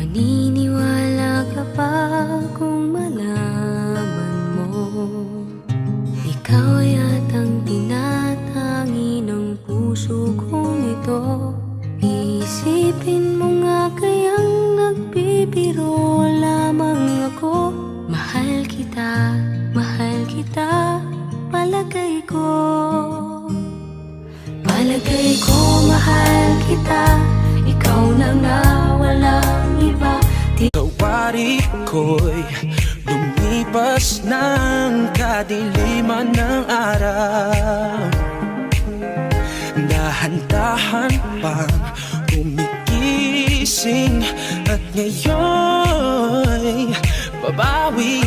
Maniniwala ka pa kung malaman mo ikaw yatang tinatangi ng puso kong ito. Isipin mo nga kayang nagbibiro lamang ako. Mahal kita, palagay ko. Palagay ko mahal kita, ikaw na nga walang iba. Kawari ko'y lumipas ng kadiliman ng araw. Dahan-dahan pang umigising at ngayon'y babawi